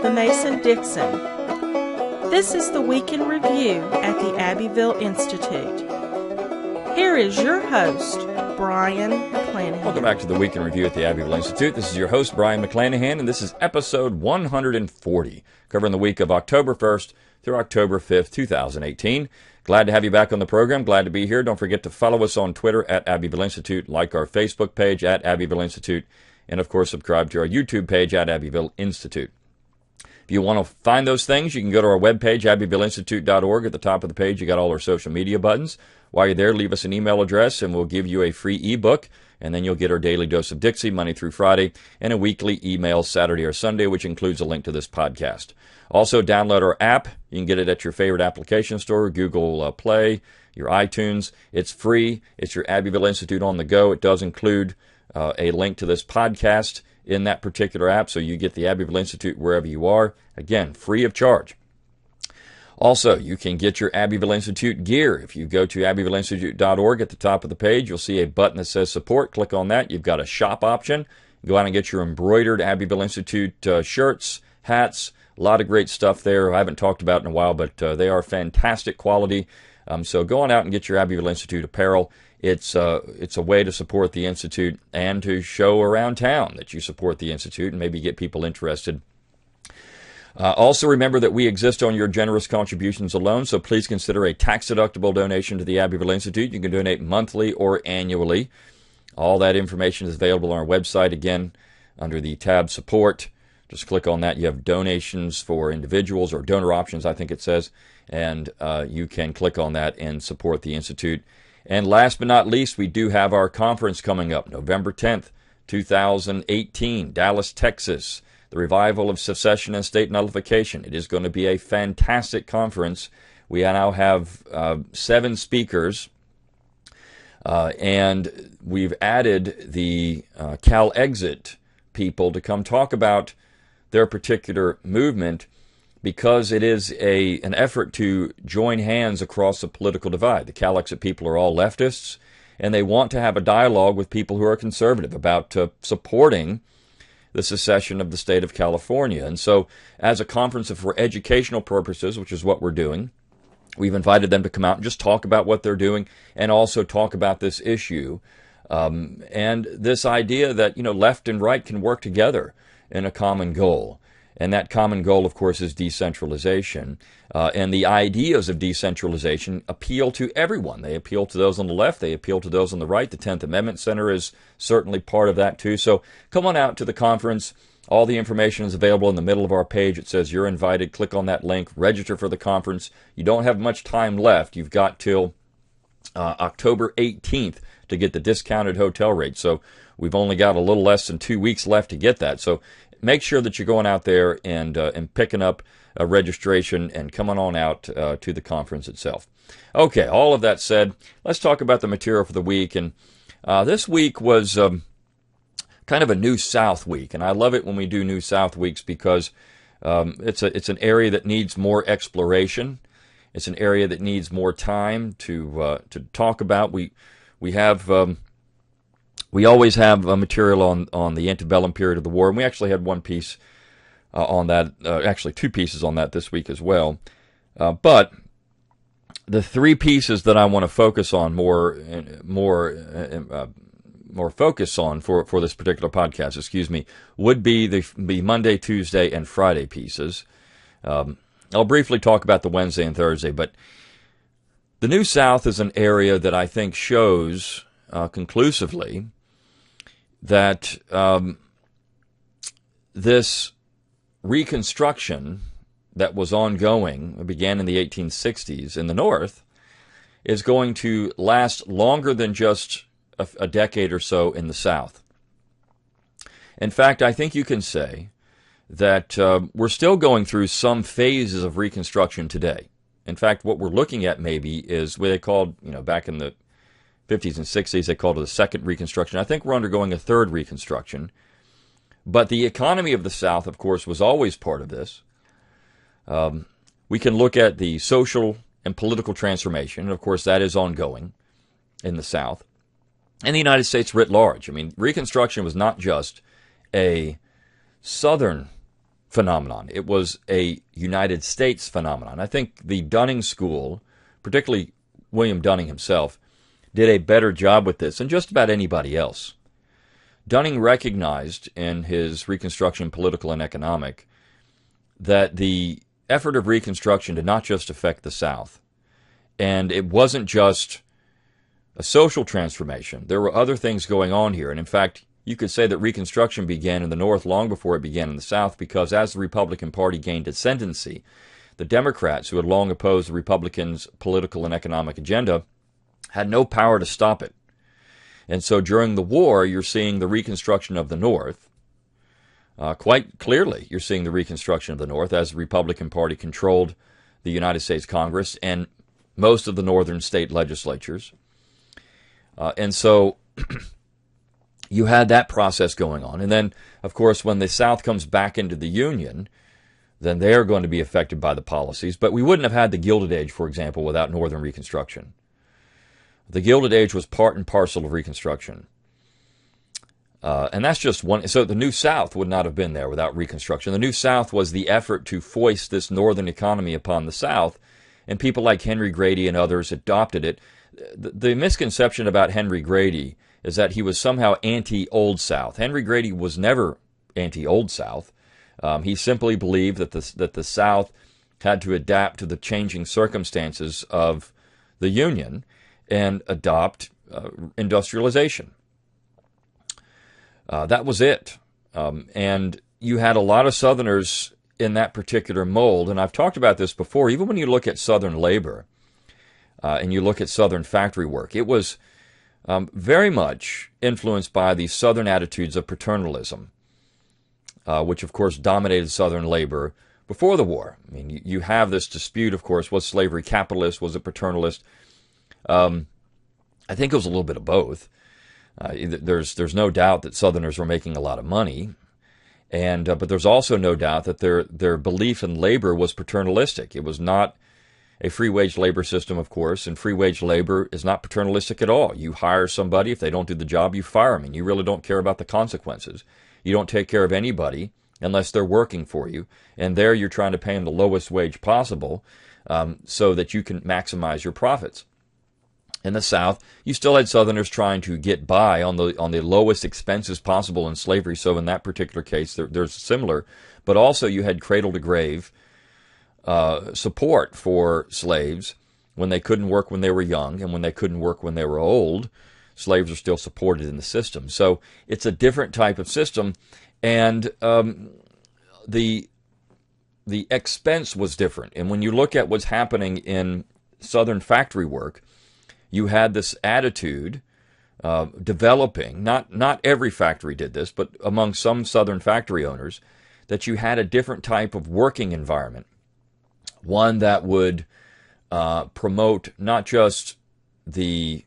of the Mason-Dixon. This is the Week in Review at the Abbeville Institute. Here is your host, Brian McClanahan. Welcome back to the Week in Review at the Abbeville Institute. This is your host, Brian McClanahan, and this is episode 140, covering the week of October 1st through October 5th, 2018. Glad to have you back on the program. Glad to be here. Don't forget to follow us on Twitter at Abbeville Institute, like our Facebook page at Abbeville Institute, and of course subscribe to our YouTube page at Abbeville Institute. If you want to find those things, you can go to our webpage, abbevilleinstitute.org. At the top of the page, you got all our social media buttons. While you're there, leave us an email address, and we'll give you a free ebook, and then you'll get our daily dose of Dixie, Monday through Friday, and a weekly email Saturday or Sunday, which includes a link to this podcast. Also, download our app. You can get it at your favorite application store, Google Play, your iTunes. It's free. It's your Abbeville Institute on the go. It does include a link to this podcast in that particular app, so you get the Abbeville Institute wherever you are. Again, free of charge. Also, you can get your Abbeville Institute gear. If you go to abbevilleinstitute.org, at the top of the page, you'll see a button that says support. Click on that. You've got a shop option. Go out and get your embroidered Abbeville Institute shirts, hats, a lot of great stuff there. I haven't talked about in a while, but they are fantastic quality. So go on out and get your Abbeville Institute apparel. It's a way to support the Institute and to show around town that you support the Institute and maybe get people interested. Also remember that we exist on your generous contributions alone, so please consider a tax-deductible donation to the Abbeville Institute. You can donate monthly or annually. All that information is available on our website, again, under the tab Support. Just click on that. You have donations for individuals, or donor options, I think it says, and you can click on that and support the Institute. And last but not least, we do have our conference coming up, November 10th, 2018, Dallas, Texas. The Revival of Secession and State Nullification. It is going to be a fantastic conference. We now have 7 speakers, and we've added the Cal Exit people to come talk about their particular movement, because it is an effort to join hands across the political divide. The Cal Exit people are all leftists, and they want to have a dialogue with people who are conservative about supporting the secession of the state of California. And so, as a conference for educational purposes, which is what we're doing, we've invited them to come out and just talk about what they're doing and also talk about this issue. And this idea that, left and right can work together in a common goal. And that common goal, of course, is decentralization. And the ideas of decentralization appeal to everyone. They appeal to those on the left. They appeal to those on the right. The 10th Amendment Center is certainly part of that, too. So come on out to the conference. All the information is available in the middle of our page. It says you're invited. Click on that link. Register for the conference. You don't have much time left. You've got till October 18th to get the discounted hotel rate. So we've only got a little less than 2 weeks left to get that. So make sure that you're going out there and picking up a registration and coming on out to the conference itself. Okay, all of that said, let's talk about the material for the week. And this week was kind of a New South week, and I love it when we do New South weeks because it's an area that needs more exploration. It's an area that needs more time to talk about. We always have material on the antebellum period of the war, and we actually had one piece on that, actually 2 pieces on that this week as well. But the 3 pieces that I want to focus on more focus on for this particular podcast, would be the Monday, Tuesday, and Friday pieces. I'll briefly talk about the Wednesday and Thursday, but the New South is an area that I think shows conclusively that this Reconstruction that was ongoing, began in the 1860s in the North, is going to last longer than just a decade or so in the South. In fact, I think you can say that we're still going through some phases of Reconstruction today. In fact, what we're looking at maybe is what they called, back in the 50s and 60s, they called it the second Reconstruction. I think we're undergoing a third Reconstruction. But the economy of the South, of course, was always part of this. We can look at the social and political transformation, and of course that is ongoing in the South, and the United States writ large. I mean, Reconstruction was not just a Southern phenomenon. It was a United States phenomenon. I think the Dunning School, particularly William Dunning himself, did a better job with this than just about anybody else. Dunning recognized in his Reconstruction, Political and Economic, that the effort of Reconstruction did not just affect the South. And it wasn't just a social transformation. There were other things going on here. And in fact, you could say that Reconstruction began in the North long before it began in the South, because as the Republican Party gained ascendancy, the Democrats, who had long opposed the Republicans' political and economic agenda, had no power to stop it. And so during the war, you're seeing the Reconstruction of the North. Quite clearly, you're seeing the Reconstruction of the North as the Republican Party controlled the United States Congress and most of the northern state legislatures. And so you had that process going on. And then, of course, when the South comes back into the Union, then they're going to be affected by the policies. But we wouldn't have had the Gilded Age, for example, without Northern Reconstruction. The Gilded Age was part and parcel of Reconstruction. And that's just one. So the New South would not have been there without Reconstruction. The New South was the effort to foist this northern economy upon the South, and people like Henry Grady and others adopted it. The misconception about Henry Grady is that he was somehow anti-Old South. Henry Grady was never anti-Old South. He simply believed that the South had to adapt to the changing circumstances of the Union and adopt industrialization. That was it. And you had a lot of Southerners in that particular mold. And I've talked about this before. Even when you look at Southern labor and you look at Southern factory work, it was very much influenced by the Southern attitudes of paternalism, which, of course, dominated Southern labor before the war. I mean, you have this dispute, of course, was slavery capitalist, was it paternalist? I think it was a little bit of both. There's no doubt that Southerners were making a lot of money, and but there's also no doubt that their belief in labor was paternalistic. It was not a free wage labor system, of course, and free wage labor is not paternalistic at all. You hire somebody, if they don't do the job, you fire them, and you really don't care about the consequences. You don't take care of anybody unless they're working for you, and there you're trying to pay them the lowest wage possible so that you can maximize your profits. In the South, you still had Southerners trying to get by on the lowest expenses possible in slavery. So in that particular case, there's similar. But also you had cradle-to-grave support for slaves when they couldn't work when they were young, and when they couldn't work when they were old, slaves are still supported in the system. So it's a different type of system, and the expense was different. And when you look at what's happening in Southern factory work, you had this attitude developing, not every factory did this, but among some Southern factory owners, that you had a different type of working environment, one that would promote not just the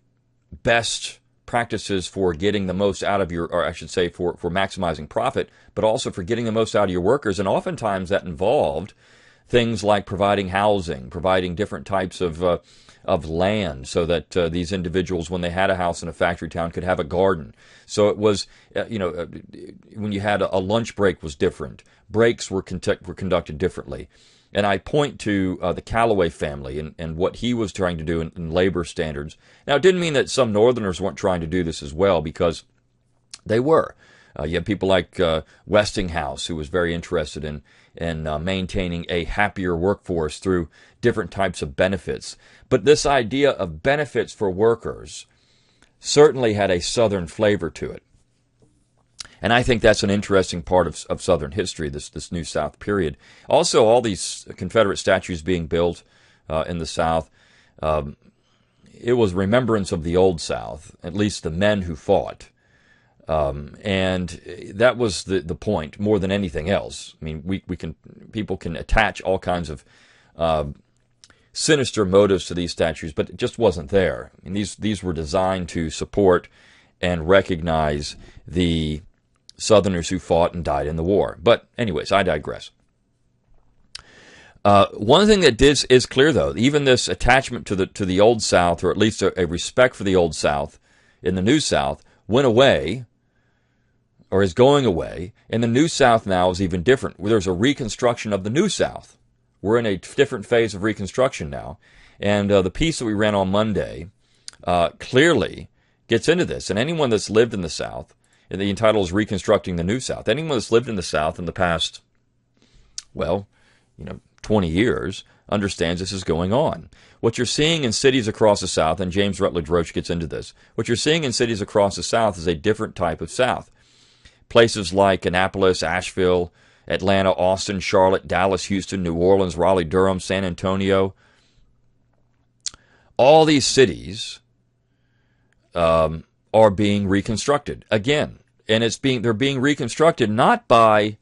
best practices for getting the most out of your, or I should say for maximizing profit, but also for getting the most out of your workers. And oftentimes that involved things like providing housing, providing different types of land so that these individuals, when they had a house in a factory town, could have a garden. So it was, when you had a lunch break was different. Breaks were conducted differently. And I point to the Callaway family and what he was trying to do in labor standards. Now, it didn't mean that some Northerners weren't trying to do this as well, because they were. You have people like Westinghouse, who was very interested in maintaining a happier workforce through different types of benefits. But this idea of benefits for workers certainly had a Southern flavor to it. And I think that's an interesting part of Southern history, this New South period. Also, all these Confederate statues being built in the South, it was remembrance of the Old South, at least the men who fought. And that was the point more than anything else. I mean, people can attach all kinds of sinister motives to these statues, but it just wasn't there. I mean, these were designed to support and recognize the Southerners who fought and died in the war. But anyways, I digress. One thing that is clear, though, even this attachment to the Old South, or at least a respect for the Old South in the New South, went away or is going away, and the New South now is even different. There's a reconstruction of the New South. We're in a different phase of reconstruction now, and the piece that we ran on Monday clearly gets into this. And anyone that's lived in the South, and the title is Reconstructing the New South, anyone that's lived in the South in the past, 20 years, understands this is going on. What you're seeing in cities across the South, and James Rutledge Roach gets into this, what you're seeing in cities across the South is a different type of South. Places like Annapolis, Asheville, Atlanta, Austin, Charlotte, Dallas, Houston, New Orleans, Raleigh, Durham, San Antonio. All these cities are being reconstructed again. And they're being reconstructed not by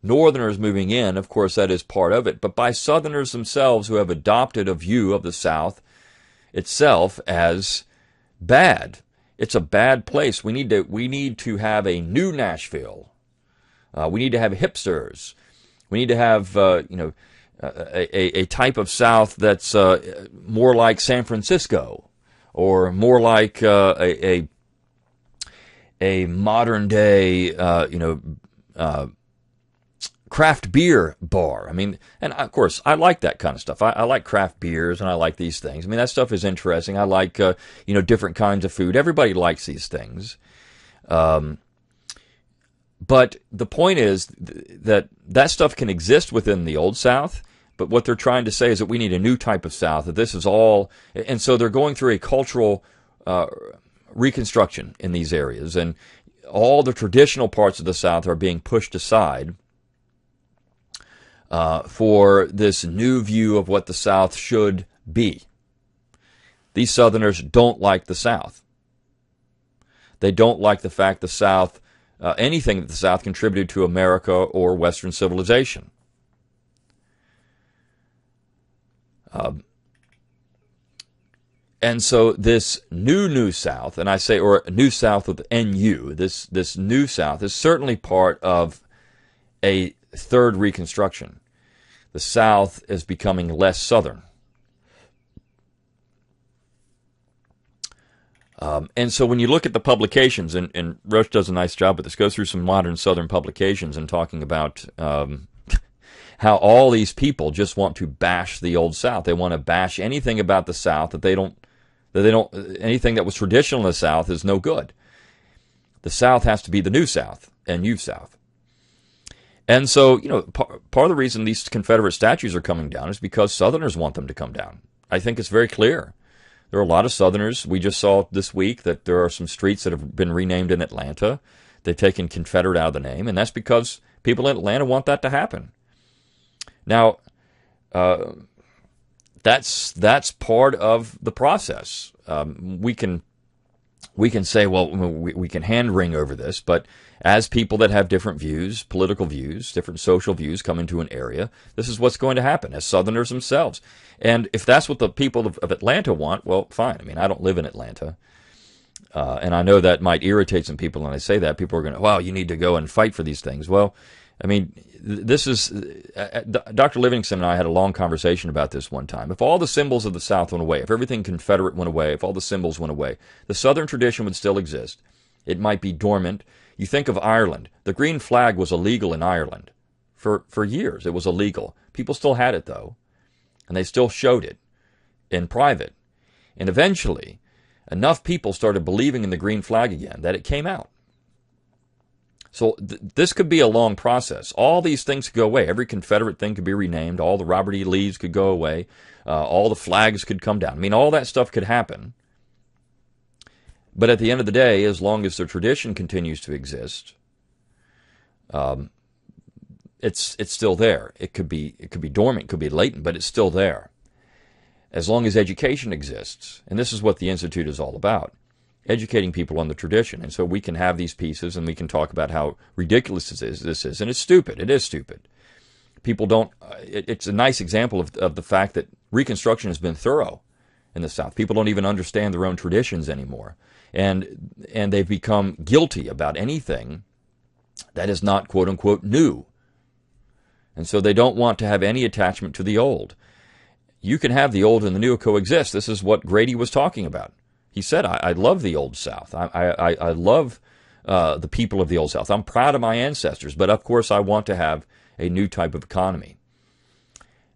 Northerners moving in, of course that is part of it, but by Southerners themselves who have adopted a view of the South itself as bad. It's a bad place. We need to have a new Nashville. We need to have hipsters. We need to have a type of South that's more like San Francisco, or more like a modern day craft beer bar. I mean, and of course, I like that kind of stuff. I like craft beers, and I like these things. I mean, that stuff is interesting. I like, different kinds of food. Everybody likes these things. But the point is that stuff can exist within the Old South, but what they're trying to say is that we need a new type of South, that this is all, and so they're going through a cultural reconstruction in these areas, and all the traditional parts of the South are being pushed aside for this new view of what the South should be. These Southerners don't like the South. They don't like the fact the South, anything that the South contributed to America or Western civilization. And so this new South, and I say, or New South with NU, this New South is certainly part of a third Reconstruction. The South is becoming less Southern. And so when you look at the publications, and Roach does a nice job with this, goes through some modern Southern publications and talking about how all these people just want to bash the Old South. They want to bash anything about the South that they don't, anything that was traditional in the South is no good. The South has to be the New South and New South. And so, part of the reason these Confederate statues are coming down is because Southerners want them to come down. I think it's very clear. There are a lot of Southerners. We just saw this week that there are some streets that have been renamed in Atlanta. They've taken Confederate out of the name, and that's because people in Atlanta want that to happen. Now, that's part of the process. We can say, well, we can hand wring over this, but as people that have different views, political views, different social views come into an area, this is what's going to happen as Southerners themselves. And if that's what the people of Atlanta want, well, fine. I mean, I don't live in Atlanta. And I know that might irritate some people when I say that. People are going to, well, you need to go and fight for these things. Well, I mean, this is, Dr. Livingston and I had a long conversation about this one time. If all the symbols of the South went away, if everything Confederate went away, if all the symbols went away, the Southern tradition would still exist. It might be dormant. You think of Ireland. The green flag was illegal in Ireland. For years, it was illegal. People still had it, though, and they still showed it in private. And eventually, enough people started believing in the green flag again that it came out. So this could be a long process. All these things could go away. Every Confederate thing could be renamed. All the Robert E. Lees could go away. All the flags could come down. I mean, all that stuff could happen. But at the end of the day, as long as the tradition continues to exist, it's still there. It could be dormant, it could be latent, but it's still there. As long as education exists, and this is what the Institute is all about. Educating people on the tradition. And so we can have these pieces and we can talk about how ridiculous this is. And it's stupid. It is stupid. People don't, it's a nice example of the fact that Reconstruction has been thorough in the South. People don't even understand their own traditions anymore. And they've become guilty about anything that is not quote unquote new. And so they don't want to have any attachment to the old. You can have the old and the new coexist. This is what Grady was talking about. He said, I love the Old South. I love the people of the Old South. I'm proud of my ancestors, but of course I want to have a new type of economy.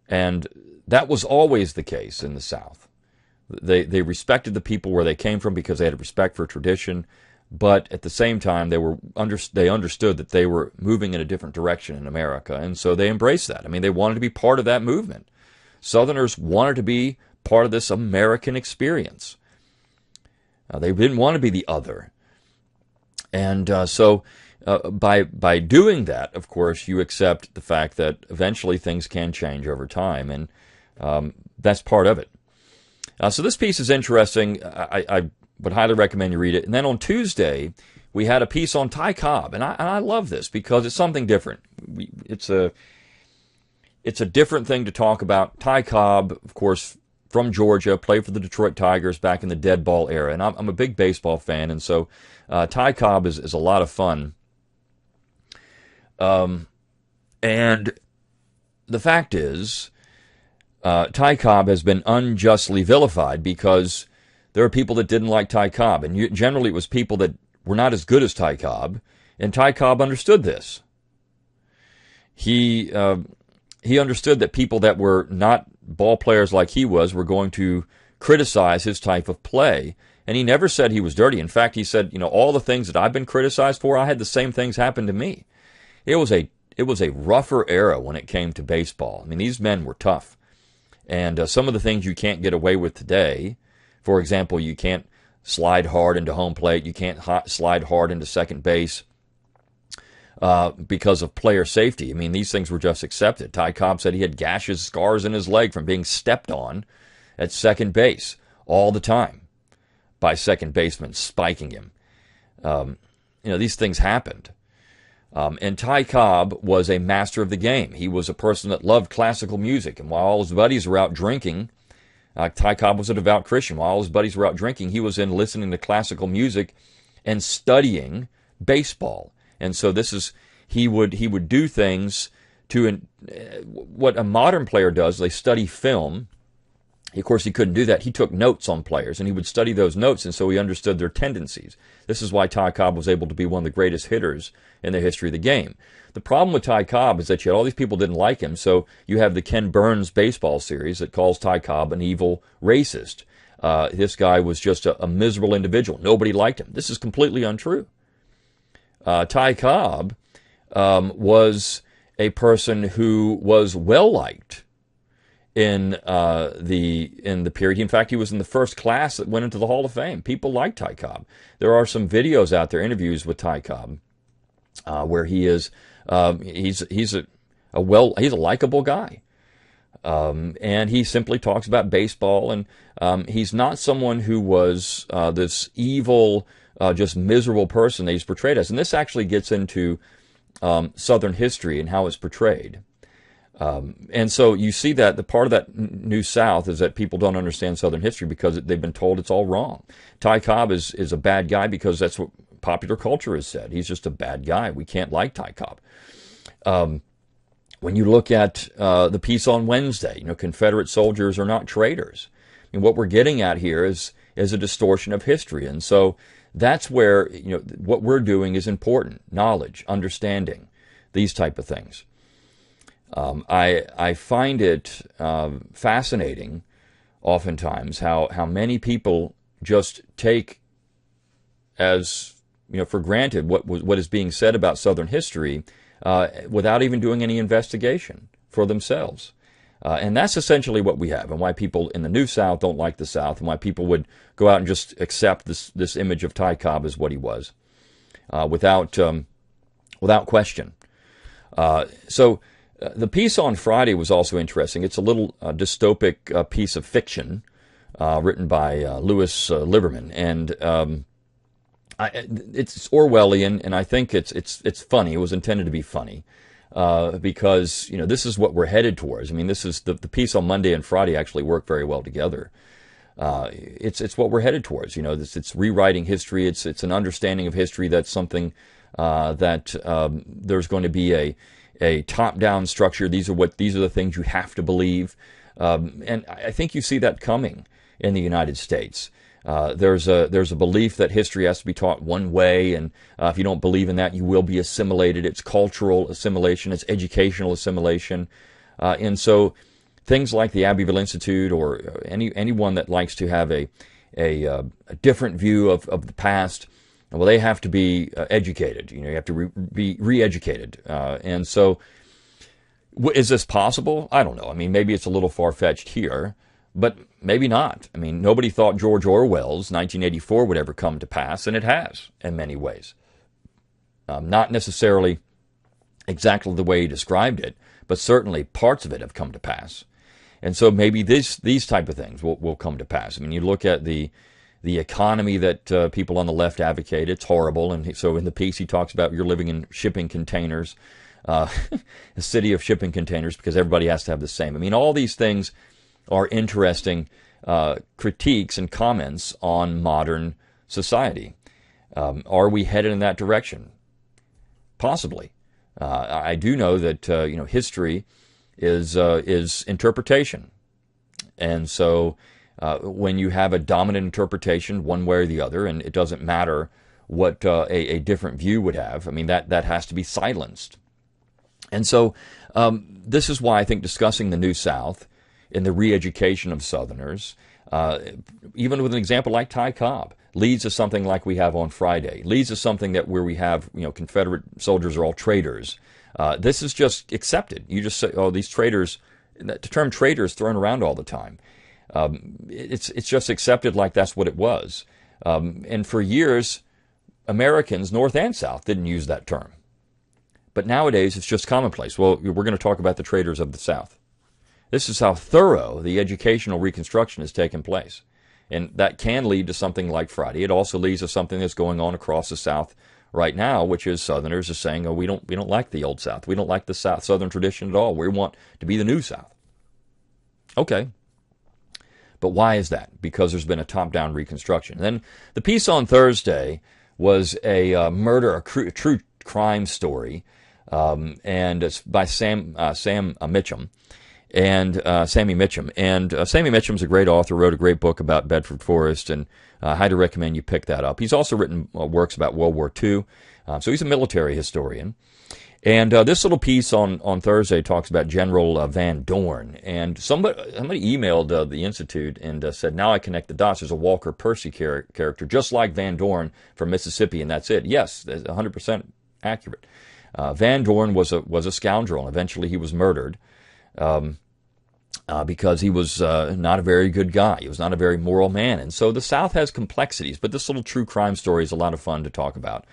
And that was always the case in the South. They respected the people where they came from because they had respect for tradition, but at the same time they understood that they were moving in a different direction in America, and so they embraced that. I mean, they wanted to be part of that movement. Southerners wanted to be part of this American experience. They didn't want to be the other. And so by doing that, of course, you accept the fact that eventually things can change over time, and that's part of it. So this piece is interesting. I would highly recommend you read it. And then on Tuesday, we had a piece on Ty Cobb, and I love this because it's something different. It's a different thing to talk about. Ty Cobb, of course, from Georgia, played for the Detroit Tigers back in the dead ball era, and I'm a big baseball fan, and so Ty Cobb is a lot of fun. And the fact is, Ty Cobb has been unjustly vilified because there are people that didn't like Ty Cobb, and generally it was people that were not as good as Ty Cobb, and Ty Cobb understood this. He understood that people that were not ball players like he was were going to criticize his type of play, and he never said he was dirty. In fact, he said, all the things that I've been criticized for, I had the same things happen to me. It was a rougher era when it came to baseball. I mean, these men were tough. And some of the things you can't get away with today, for example, you can't slide hard into home plate, you can't slide hard into second base because of player safety. I mean, these things were just accepted. Ty Cobb said he had gashes, scars in his leg from being stepped on at second base all the time by second basemen spiking him. These things happened. And Ty Cobb was a master of the game. He was a person that loved classical music. And while all his buddies were out drinking, Ty Cobb was a devout Christian. While all his buddies were out drinking, he was in listening to classical music and studying baseball. And so he would do things to what a modern player does. They study film. Of course, he couldn't do that. He took notes on players, and he would study those notes, and so he understood their tendencies. This is why Ty Cobb was able to be one of the greatest hitters in the history of the game. The problem with Ty Cobb is that all these people didn't like him, so you have the Ken Burns baseball series that calls Ty Cobb an evil racist. This guy was just a miserable individual. Nobody liked him. This is completely untrue. Ty Cobb was a person who was well-liked in the period. In fact, he was in the first class that went into the Hall of Fame. People liked Ty Cobb. There are some videos out there, interviews with Ty Cobb, where he is he's a likable guy, and he simply talks about baseball. And he's not someone who was this evil, just miserable person that he's portrayed as. And this actually gets into Southern history and how it's portrayed. And so you see that the part of that New South is that people don't understand Southern history because they've been told it's all wrong. Ty Cobb is a bad guy because that's what popular culture has said. He's just a bad guy. We can't like Ty Cobb. When you look at the piece on Wednesday, Confederate soldiers are not traitors. I mean, what we're getting at here is a distortion of history. And so that's where what we're doing is important. Knowledge, understanding, these type of things. I find it fascinating, oftentimes, how many people just take as for granted what is being said about Southern history without even doing any investigation for themselves. And that's essentially what we have, and why people in the New South don't like the South, and why people would go out and just accept this image of Ty Cobb as what he was, without question. So the piece on Friday was also interesting. It's a little dystopic piece of fiction written by Louis Liberman, and it's Orwellian, and I think it's funny. It was intended to be funny. Because this is what we're headed towards. I mean, this is the piece on Monday and Friday actually work very well together. It's what we're headed towards. It's rewriting history. It's an understanding of history. That's something that there's going to be a top-down structure. These are the things you have to believe, and I think you see that coming in the United States. There's a belief that history has to be taught one way, and if you don't believe in that, you will be assimilated. It's cultural assimilation, it's educational assimilation, and so things like the Abbeville Institute or anyone that likes to have a different view of the past, well, they have to be educated. You have to be re-educated, and so is this possible? I don't know. I mean, maybe it's a little far-fetched here, but maybe not. I mean, nobody thought George Orwell's 1984 would ever come to pass, and it has in many ways. Not necessarily exactly the way he described it, but certainly parts of it have come to pass. And so maybe these type of things will come to pass. I mean, you look at the economy that people on the left advocate, it's horrible. And so in the piece he talks about you're living in shipping containers, a city of shipping containers, because everybody has to have the same. I mean, all these things are interesting critiques and comments on modern society. Are we headed in that direction? Possibly. I do know that history is interpretation, and so when you have a dominant interpretation one way or the other, and it doesn't matter what a different view would have, I mean that has to be silenced. And so this is why I think discussing the New South and the re-education of Southerners, even with an example like Ty Cobb, leads to something like we have on Friday, leads to something where we have Confederate soldiers are all traitors. This is just accepted. You just say, oh, these traitors, the term traitor is thrown around all the time. It's just accepted like that's what it was. And for years, Americans, North and South, didn't use that term. But nowadays, it's just commonplace. Well, we're going to talk about the traitors of the South. This is how thorough the educational reconstruction has taken place. And that can lead to something like Friday. It also leads to something that's going on across the South right now, which is Southerners are saying, oh, we don't like the Old South. We don't like the Southern tradition at all. We want to be the New South. Okay. But why is that? Because there's been a top-down reconstruction. And then the piece on Thursday was a true crime story, and it's by Sam Mitchum. And Sammy Mitchum. And Sammy Mitchum's a great author, wrote a great book about Bedford Forest, and I highly recommend you pick that up. He's also written works about World War II, so he's a military historian. And this little piece on Thursday talks about General Van Dorn. And somebody emailed the Institute and said, now I connect the dots. There's a Walker Percy character, just like Van Dorn from Mississippi, and that's it. Yes, that's 100% accurate. Van Dorn was a scoundrel, and eventually he was murdered. Because he was not a very good guy. He was not a very moral man. And so the South has complexities, but this little true crime story is a lot of fun to talk about.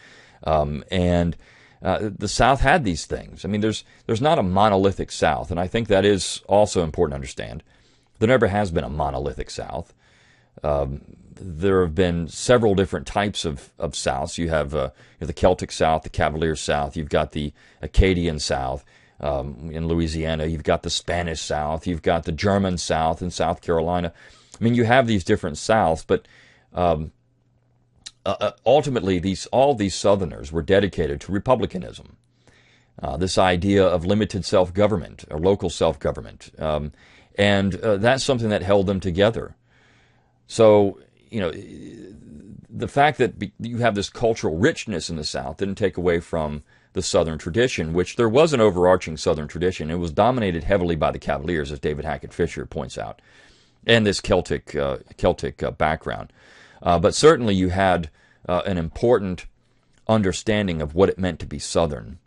And the South had these things. I mean, there's not a monolithic South, and I think that is also important to understand. There never has been a monolithic South. There have been several different types of Souths. You have the Celtic South, the Cavalier South. You've got the Acadian South. In Louisiana, you've got the Spanish South, you've got the German South in South Carolina. I mean, you have these different Souths, but ultimately, all these Southerners were dedicated to republicanism. This idea of limited self-government or local self-government, and that's something that held them together. So, the fact that you have this cultural richness in the South didn't take away from the Southern tradition, which there was an overarching Southern tradition. It was dominated heavily by the Cavaliers, as David Hackett Fisher points out, and this Celtic background. But certainly you had an important understanding of what it meant to be Southern,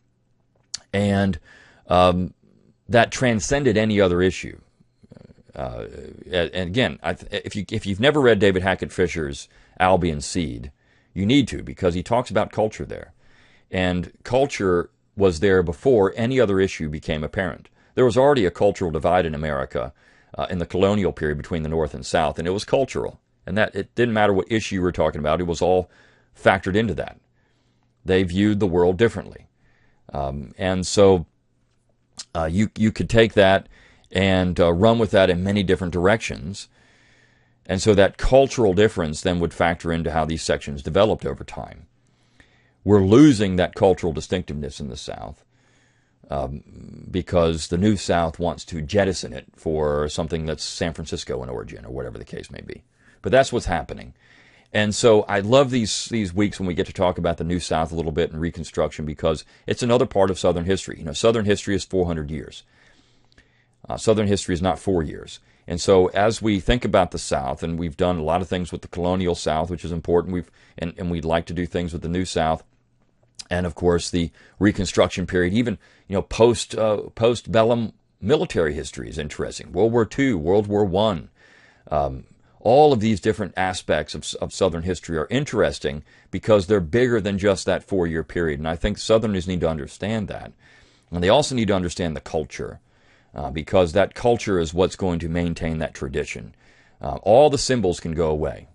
and that transcended any other issue. And again, if you've never read David Hackett Fisher's Albion Seed, you need to, because he talks about culture there. And culture was there before any other issue became apparent. There was already a cultural divide in America in the colonial period between the North and South, and it was cultural. And that it didn't matter what issue you were talking about, it was all factored into that. They viewed the world differently. And so you could take that and run with that in many different directions. And so that cultural difference then would factor into how these sections developed over time. We're losing that cultural distinctiveness in the South. because the New South wants to jettison it for something that's San Francisco in origin or whatever the case may be. But that's what's happening. And so I love these weeks when we get to talk about the New South a little bit and Reconstruction, because it's another part of Southern history. You know, Southern history is 400 years. Southern history is not 4 years. And so as we think about the South, and we've done a lot of things with the colonial South, which is important, and we'd like to do things with the New South, and of course the Reconstruction period, even post-bellum military history is interesting. World War II, World War I. All of these different aspects of Southern history are interesting because they're bigger than just that 4-year period. And I think Southerners need to understand that. And they also need to understand the culture, because that culture is what's going to maintain that tradition. All the symbols can go away.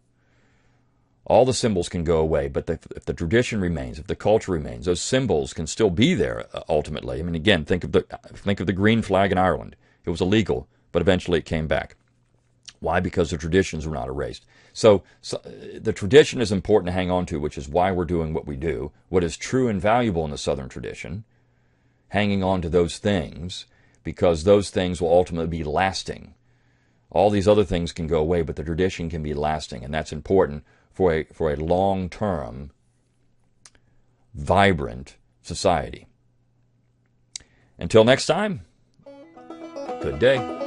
All the symbols can go away, but if the tradition remains, if the culture remains, those symbols can still be there ultimately. I mean, again, think of the green flag in Ireland. It was illegal, but eventually it came back. Why? Because the traditions were not erased. So the tradition is important to hang on to, which is why we're doing what we do. What is true and valuable in the Southern tradition, hanging on to those things, because those things will ultimately be lasting. All these other things can go away, but the tradition can be lasting, and that's important for a long-term, vibrant society. Until next time, good day.